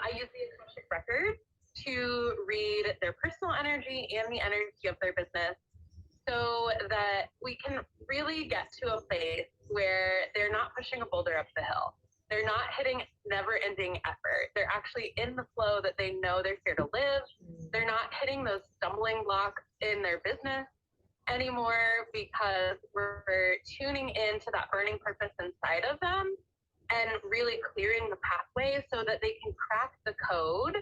I use the Akashic Records to read their personal energy and the energy of their business so that we can really get to a place where they're not pushing a boulder up the hill. They're not hitting never-ending effort. They're actually in the flow that they know they're here to live. They're not hitting those stumbling blocks in their business anymore because we're tuning into that burning purpose inside of them and really clearing the pathway so that they can crack the code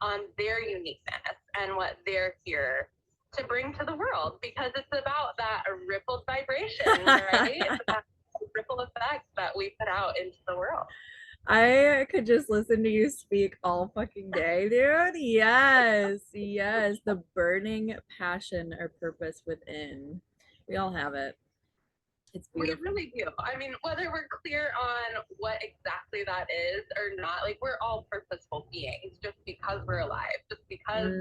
on their uniqueness and what they're here to bring to the world, because it's about that rippled vibration, right? It's about the ripple effect that we put out into the world. I could just listen to you speak all fucking day, dude. Yes, yes. The burning passion or purpose within. We all have it. It's beautiful. We really do. I mean, whether we're clear on what exactly that is or not, like we're all purposeful beings just because we're alive, just because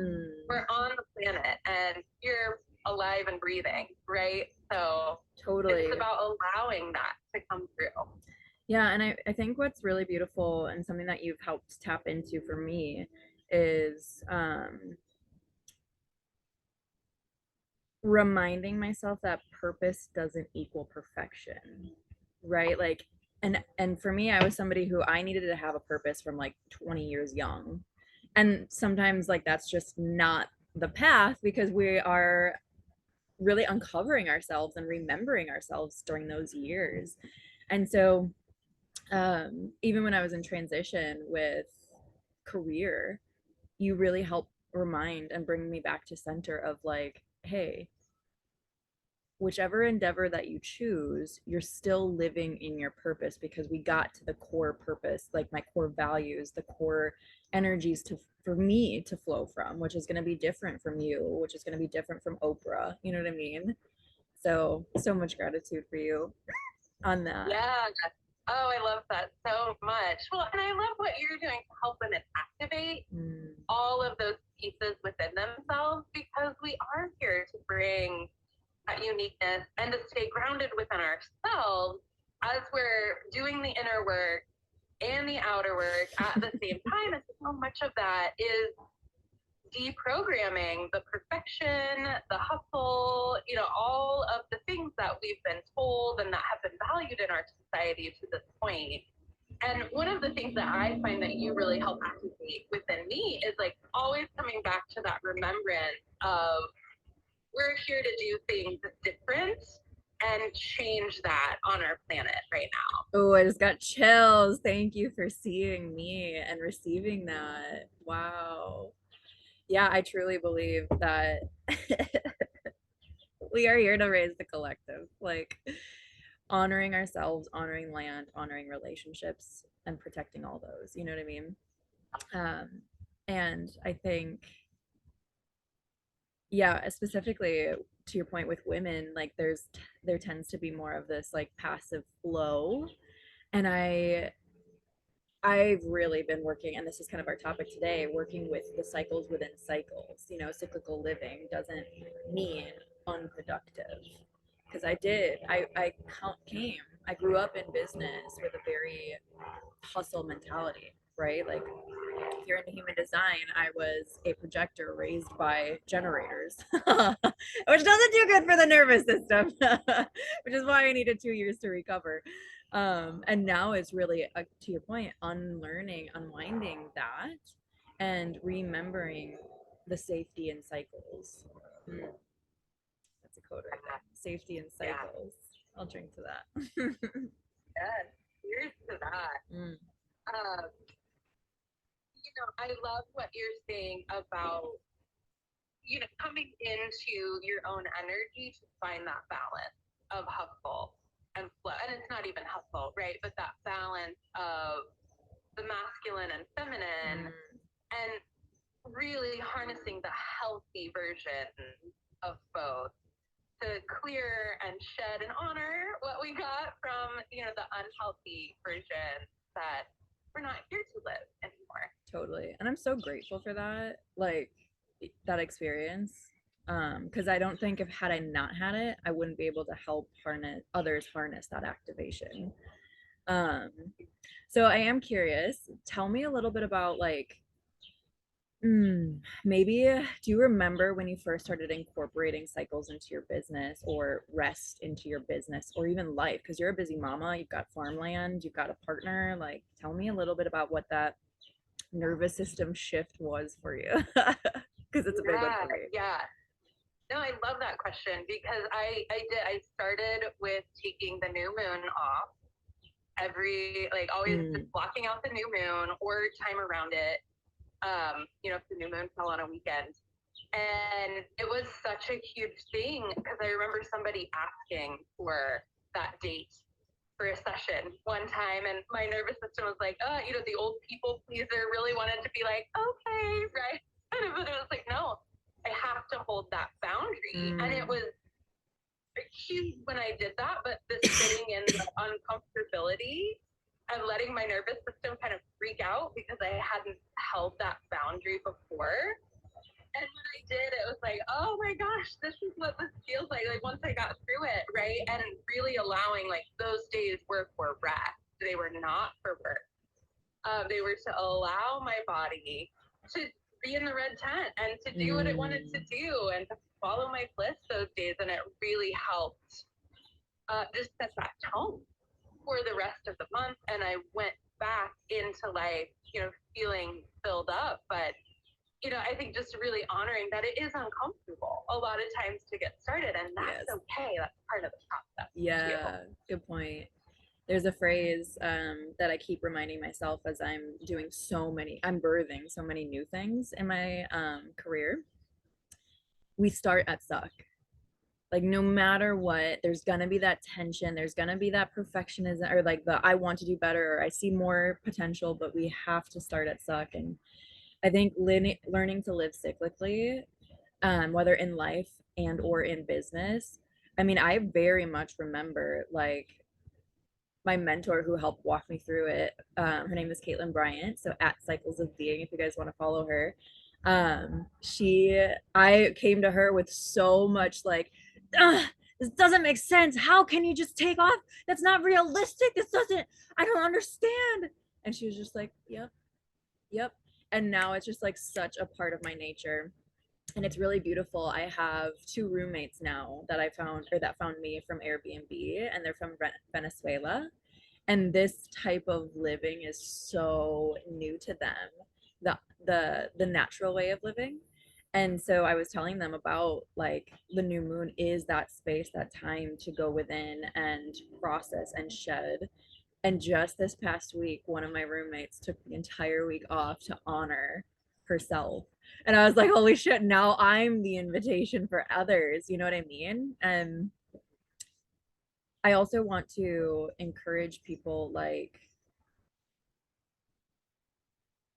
we're on the planet and you're alive and breathing, right? So totally, it's about allowing that to come through. Yeah, and I think what's really beautiful and something that you've helped tap into for me is reminding myself that purpose doesn't equal perfection, right? Like, and for me, I was somebody who I needed to have a purpose from like 20 years young, and sometimes like that's just not the path because we are really uncovering ourselves and remembering ourselves during those years. And so even when I was in transition with career, you really help remind and bring me back to center of like, hey, whichever endeavor that you choose, you're still living in your purpose because we got to the core purpose, like my core values, the core energies to for me to flow from, which is going to be different from you, which is going to be different from Oprah. You know what I mean? So much gratitude for you on that. Yeah. Oh, I love that so much. Well, and I love what you're doing to help women activate all of those pieces within themselves, because we are here to bring that uniqueness and to stay grounded within ourselves as we're doing the inner work and the outer work at the same time. And so much of that is deprogramming the perfection, the hustle, all of the things that we've been told and that have been valued in our society to this point. And one of the things that I find that you really help activate within me is like always coming back to that remembrance of we're here to do things different and change that on our planet right now. Oh, I just got chills. Thank you for seeing me and receiving that. Wow. Yeah, I truly believe that we are here to raise the collective, like honoring ourselves, honoring land, honoring relationships, and protecting all those. You know what I mean? And I think, yeah, specifically to your point with women, like there tends to be more of this like passive flow, and I've really been working, and this is kind of our topic today, working with the cycles within cycles. Cyclical living doesn't mean unproductive. Because I grew up in business with a very hustle mentality, right? Like, if you're into human design, I was a projector raised by generators, which doesn't do good for the nervous system, which is why I needed 2 years to recover. And now it's really, to your point, unwinding that and remembering the safety in cycles. That's a code right there. Safety in cycles. I'll drink to that. Yes, here's to that. I love what you're saying about, coming into your own energy to find that balance of hustle and flow. And it's not even hustle, right? But that balance of the masculine and feminine and really harnessing the healthy version of both to clear and shed and honor what we got from, the unhealthy version that we're not here to live anymore. Totally. And I'm so grateful for that, like that experience. Because I don't think if had I not had it, I wouldn't be able to help others harness that activation. So I am curious, tell me a little bit about like Maybe, do you remember when you first started incorporating cycles into your business or rest into your business or even life? Because you're a busy mama, you've got farmland, you've got a partner. Like, tell me a little bit about what that nervous system shift was for you. Because it's a big one for me. Yeah. No, I love that question because I started with taking the new moon off always just blocking out the new moon or time around it. If the new moon fell on a weekend. And it was such a huge thing because I remember somebody asking for that date for a session one time, and my nervous system was like, the old people pleaser really wanted to be like, okay, right? But it was like, no, I have to hold that boundary. And it was huge when I did that, but the sitting in the uncomfortability and letting my nervous system kind of freak out because I hadn't held that boundary before. And when I did, it was like, oh my gosh, this is what this feels like once I got through it, right? And really allowing those days were for rest. They were not for work. They were to allow my body to be in the red tent and to do what it wanted to do and to follow my bliss those days. And it really helped just set that tone for the rest of the month. And I went back into life, feeling filled up. But, I think just really honoring that it is uncomfortable a lot of times to get started. And that's okay. That's part of the process. Yeah, good point. There's a phrase that I keep reminding myself as I'm birthing so many new things in my career. We start at suck. Like, no matter what, there's gonna be that tension, there's gonna be that perfectionism, or I want to do better, or I see more potential, but we have to start at suck. And I think learning to live cyclically, whether in life and or in business. I mean, I very much remember my mentor who helped walk me through it. Her name is Katelyn Bryant, so at Cycles of Being, if you guys want to follow her. I came to her with so much this doesn't make sense. How can you just take off? That's not realistic. I don't understand. And she was just like, yep. And now it's just such a part of my nature. And it's really beautiful. I have 2 roommates now that found me from Airbnb, and they're from Venezuela. And this type of living is so new to them, the natural way of living. And so I was telling them about the new moon is that space, that time to go within and process and shed. And just this past week, one of my roommates took the entire week off to honor herself. And I was like, holy shit, now I'm the invitation for others. You know what I mean? And I also want to encourage people,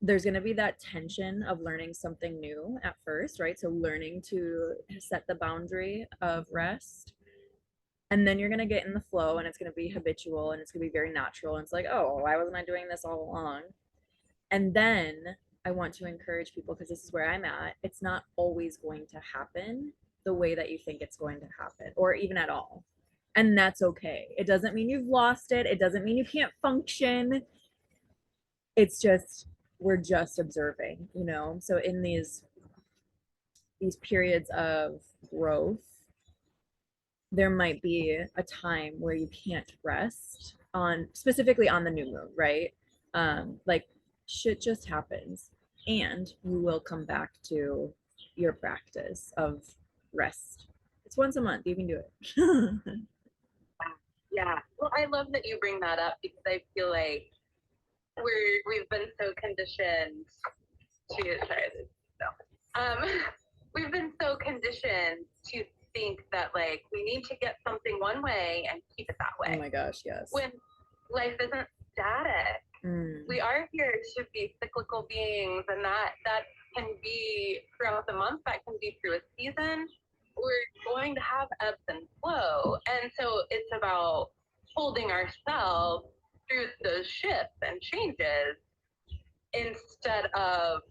there's going to be that tension of learning something new at first, right? So learning to set the boundary of rest. And then you're going to get in the flow, and it's going to be habitual, and it's going to be very natural. And it's like, oh, why wasn't I doing this all along? And then I want to encourage people, because this is where I'm at. It's not always going to happen the way that you think it's going to happen, or even at all. And that's okay. It doesn't mean you've lost it. It doesn't mean you can't function. It's just, we're just observing, So in these periods of growth, there might be a time where you can't rest specifically on the new moon, right? Shit just happens, and you will come back to your practice of rest. It's once a month. You can do it. Yeah. Well, I love that you bring that up because I feel like we've been so conditioned we've been so conditioned to think that we need to get something one way and keep it that way. Oh my gosh, yes. When life isn't static. We are here to be cyclical beings, and that can be throughout the month, that can be through a season. We're going to have ebbs and flow, and so it's about holding ourselves through those shifts and changes instead of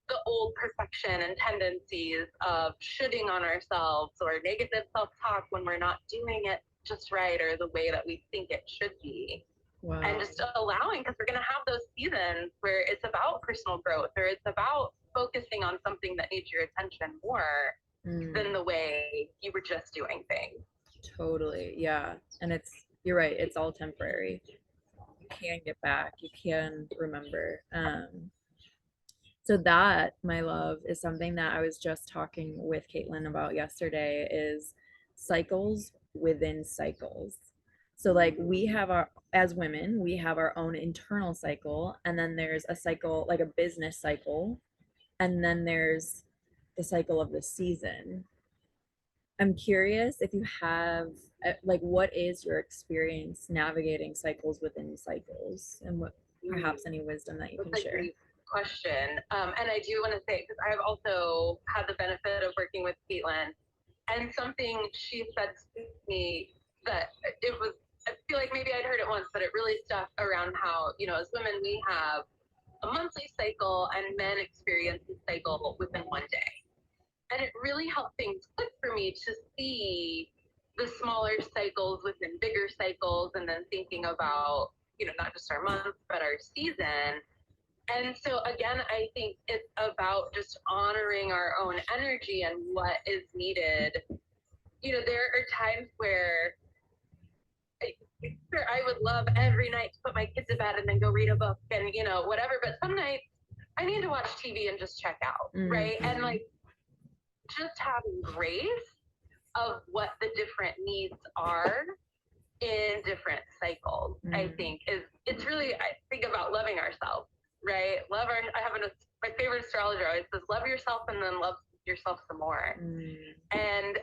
the old perfection and tendencies of shooting on ourselves or negative self-talk when we're not doing it just right or the way that we think it should be. Wow. And just allowing, because we're going to have those seasons where it's about personal growth, or it's about focusing on something that needs your attention more than the way you were just doing things. Totally. Yeah. And you're right, it's all temporary. You can get back, you can remember. So that, my love, is something that I was just talking with Katelyn about yesterday, is cycles within cycles. So like we have our, as women, we have our own internal cycle, and then there's a cycle, like a business cycle, and then there's the cycle of the season. I'm curious if you have, like, what is your experience navigating cycles within cycles, and what perhaps any wisdom that you can share? Great question. And I do want to say, because I've also had the benefit of working with Katelyn, and something she said to me that it was, I feel like maybe I'd heard it once, but it really stuck around how, as women, we have a monthly cycle and men experience the cycle within one day. And it really helped things click for me to see the smaller cycles within bigger cycles, and then thinking about, not just our month, but our season. And so again, I think it's about just honoring our own energy and what is needed. There are times where I would love every night to put my kids to bed and then go read a book and, whatever. But some nights I need to watch TV and just check out, right? And like, just having grace of what the different needs are in different cycles, I think it's really, I think about loving ourselves, right? My favorite astrologer always says, love yourself and then love yourself some more. And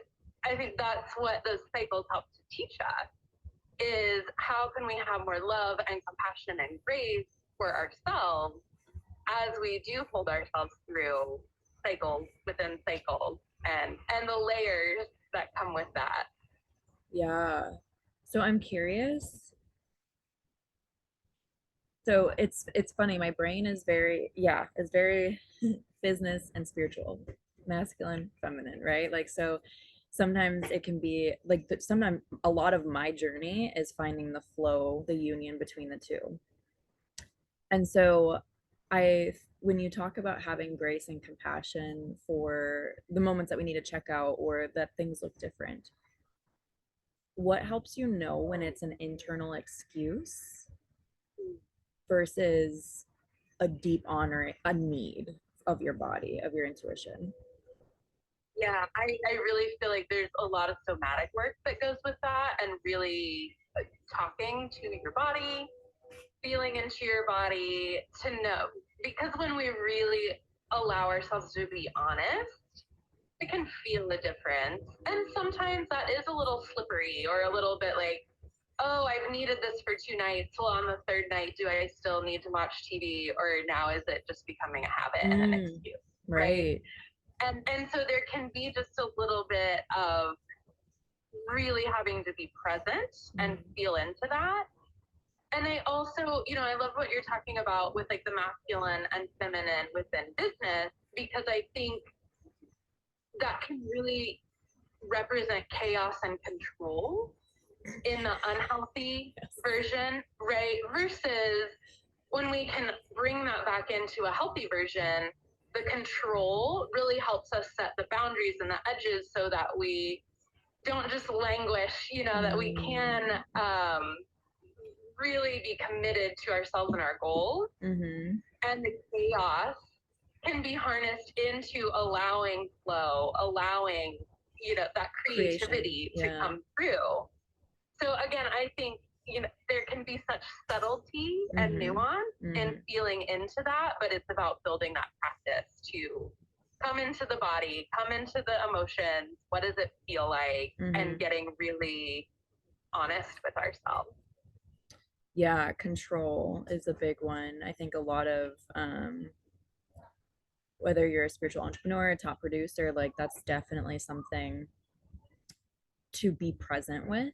I think that's what those cycles help to teach us, is how can we have more love and compassion and grace for ourselves as we do hold ourselves through cycles within cycles, and the layers that come with that. Yeah. So I'm curious. So it's funny. My brain is very business and spiritual, masculine, feminine, right? Like, so sometimes it can be like, sometimes a lot of my journey is finding the flow, the union between the two. And so when you talk about having grace and compassion for the moments that we need to check out or that things look different, what helps you know when it's an internal excuse versus a deep honoring, a need of your body, of your intuition? Yeah, I really feel like there's a lot of somatic work that goes with that, and really talking to your body, feeling into your body to know. Because when we really allow ourselves to be honest, we can feel the difference. And sometimes that is a little slippery, or a little bit like, oh, I've needed this for 2 nights. Well, on the third night, do I still need to watch TV? Or now is it just becoming a habit and an excuse? Right? And so there can be just a little bit of really having to be present and feel into that. And I also, I love what you're talking about with like the masculine and feminine within business, because I think that can really represent chaos and control in the unhealthy version, right? Versus when we can bring that back into a healthy version, the control really helps us set the boundaries and the edges so that we don't just languish, that we can really be committed to ourselves and our goals. And the chaos can be harnessed into allowing flow, allowing, that creativity to come through. So again, I think, there can be such subtlety and nuance in feeling into that, but it's about building that practice to come into the body, come into the emotions. What does it feel like? And getting really honest with ourselves. Yeah, control is a big one. I think a lot of whether you're a spiritual entrepreneur, a top producer, like that's definitely something to be present with.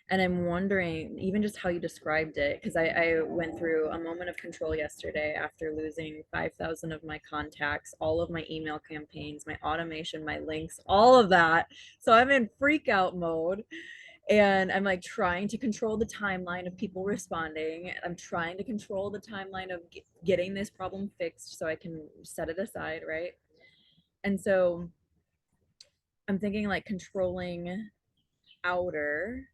And I'm wondering, even just how you described it, because I went through a moment of control yesterday after losing 5,000 of my contacts, all of my email campaigns, my automation, my links, all of that. So I'm in freak out mode. And I'm like trying to control the timeline of people responding. I'm trying to control the timeline of getting this problem fixed so I can set it aside, right? And so I'm thinking like controlling outer,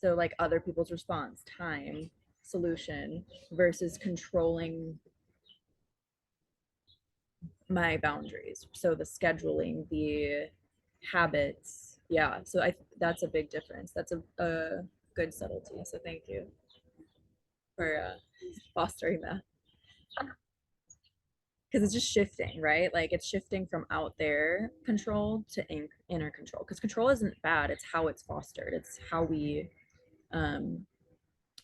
so like other people's response, time, solution, versus controlling my boundaries. So the scheduling, the habits. Yeah. So that's a big difference. That's a good subtlety. So thank you for fostering that. Because it's just shifting, right? Like it's shifting from out there control to inner control. Because control isn't bad. It's how it's fostered. It's how we um,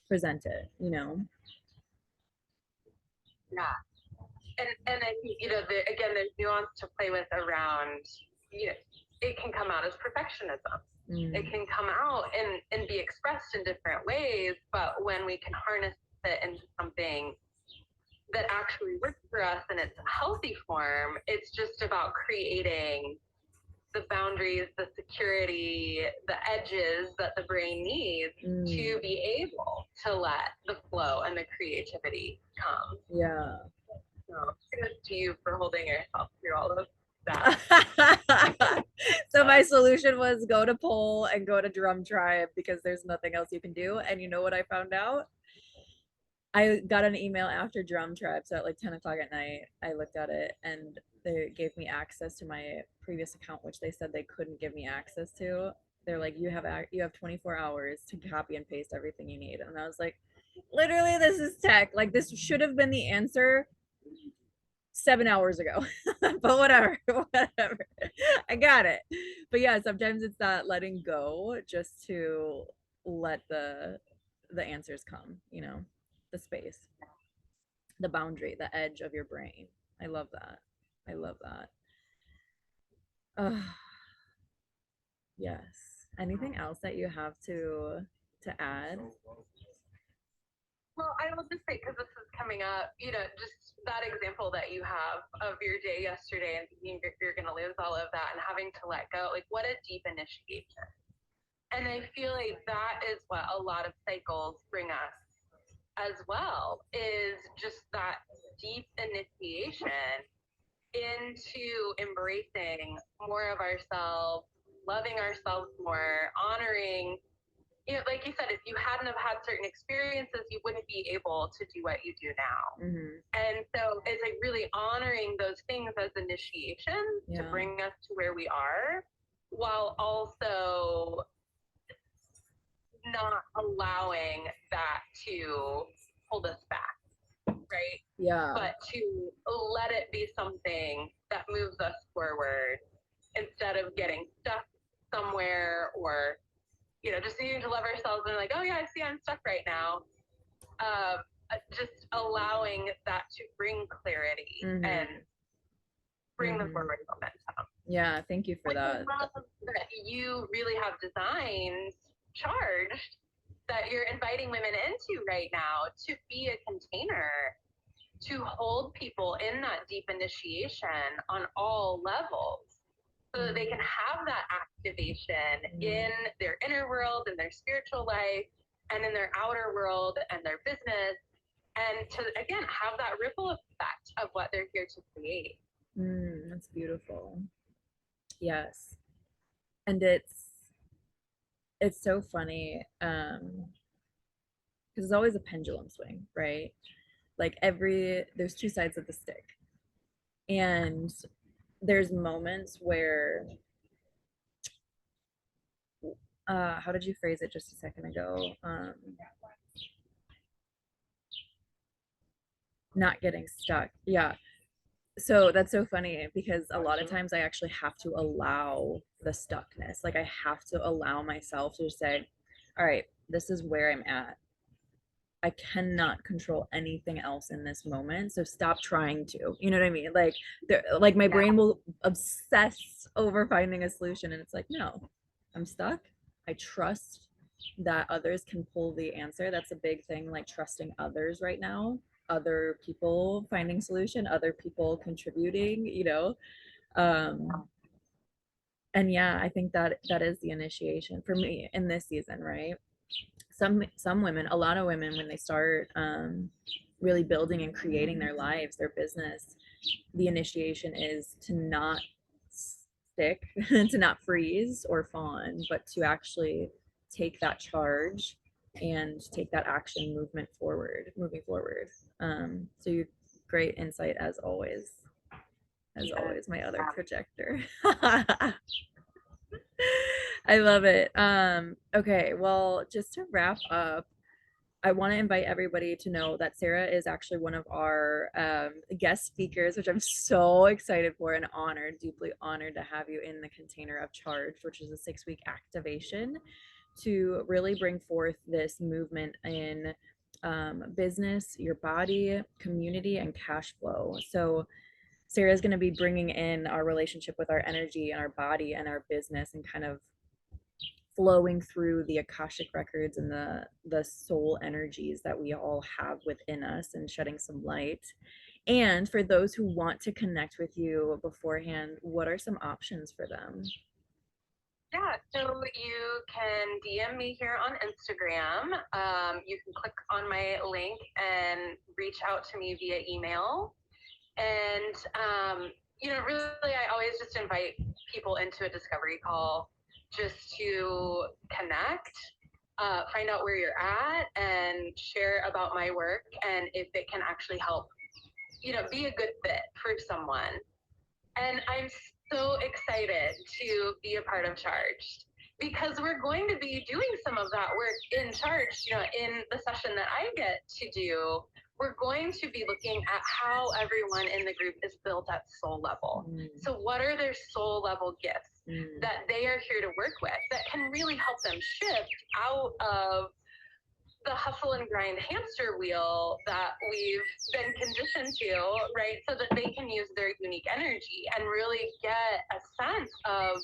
present it. Yeah. And I think, again, there's nuance to play with around, it can come out as perfectionism. It can come out and be expressed in different ways, but when we can harness it into something that actually works for us in its healthy form, it's just about creating the boundaries, the security, the edges that the brain needs to be able to let the flow and the creativity come. Yeah. So kudos to you for holding yourself through all of that. So my solution was go to pole and go to drum tribe because there's nothing else you can do. And you know what I found out? I got an email after drum tribe, so at like 10 o'clock at night, I looked at it and they gave me access to my previous account, which they said they couldn't give me access to. They're like, you have 24 hours to copy and paste everything you need. And I was like, literally, this is tech. Like this should have been the answer 7 hours ago. But whatever. I got it. But yeah, sometimes it's that letting go just to let the answers come, the space, the boundary, the edge of your brain. I love that. I love that. Yes. Anything else that you have to add? Well, I will just say, because this is coming up, just that example that you have of your day yesterday and thinking you're going to lose all of that and having to let go, like what a deep initiation. And I feel like that is what a lot of cycles bring us as well, is just that deep initiation into embracing more of ourselves, loving ourselves more, honoring, like you said, if you hadn't have had certain experiences, you wouldn't be able to do what you do now. And so it's like really honoring those things as initiations to bring us to where we are, while also not allowing that to hold us back, right? Yeah. But to let it be something that moves us forward instead of getting stuck somewhere, or just needing to love ourselves and like, oh yeah, I see I'm stuck right now. Just allowing that to bring clarity and bring the forward momentum. Yeah, thank you for that. That you really have designs charged that you're inviting women into right now to be a container to hold people in that deep initiation on all levels, so that they can have that activation in their inner world, in their spiritual life, and in their outer world and their business, and to, again, have that ripple effect of what they're here to create. That's beautiful. Yes. And it's so funny, because it's always a pendulum swing, right? Like there's two sides of the stick. And there's moments where how did you phrase it just a second ago? Not getting stuck. Yeah. So that's so funny because a lot of times I actually have to allow the stuckness. Like I have to allow myself to say, all right, this is where I'm at. I cannot control anything else in this moment. So stop trying to. You know what I mean? Like my brain will obsess over finding a solution, and it's like, no, I'm stuck. I trust that others can pull the answer. That's a big thing, like trusting others right now. Other people finding solution, other people contributing, um, And yeah, I think that that is the initiation for me in this season, right? Some women, a lot of women, when they start really building and creating their lives, their business, the initiation is to not stick, to not freeze or fawn, but to actually take that charge and take that action moving forward. So you great insight as always. As always, my other projector. I love it. Okay, well, just to wrap up, I want to invite everybody to know that Sarrah is actually one of our guest speakers, which I'm so excited for and honored, deeply honored to have you in the Container of Charge, which is a 6-week activation to really bring forth this movement in business, your body, community, and cash flow. So Sarrah is going to be bringing in our relationship with our energy and our body and our business and kind of flowing through the Akashic records and the soul energies that we all have within us and shedding some light. And for those who want to connect with you beforehand, what are some options for them? Yeah, so you can DM me here on Instagram. You can click on my link and reach out to me via email. And, really, I always just invite people into a discovery call just to connect, find out where you're at, and share about my work and if it can actually help, be a good fit for someone. And I'm so excited to be a part of Charged because we're going to be doing some of that work in Charged, in the session that I get to do. We're going to be looking at how everyone in the group is built at soul level. So what are their soul level gifts that they are here to work with that can really help them shift out of the hustle and grind hamster wheel that we've been conditioned to, right? So that they can use their unique energy and really get a sense of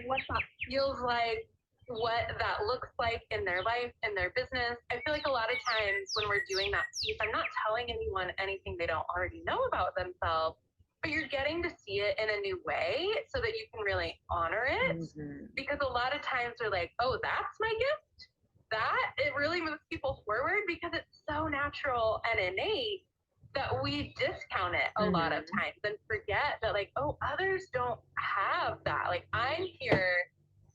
what that feels like, what that looks like in their life, in their business. I feel like a lot of times when we're doing that piece, I'm not telling anyone anything they don't already know about themselves, but you're getting to see it in a new way so that you can really honor it. Because a lot of times we're like, oh, that's my gift. That it really moves people forward because it's so natural and innate that we discount it a lot of times and forget that, like, oh, others don't have that. Like, I'm here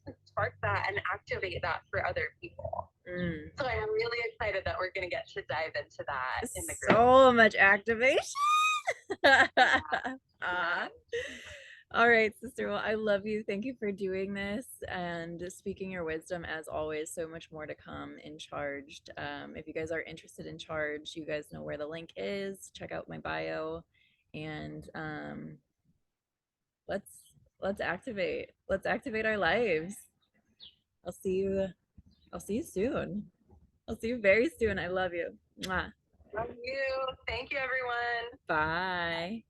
to spark that and activate that for other people. So I'm really excited that we're going to get to dive into that in the group. So much activation. All right, sister. Well, I love you. Thank you for doing this and speaking your wisdom as always. So much more to come in Charged. If you guys are interested in Charged, you guys know where the link is. Check out my bio, and let's activate. Let's activate our lives. I'll see you. I'll see you soon. I'll see you very soon. I love you. Mwah. Love you. Thank you, everyone. Bye.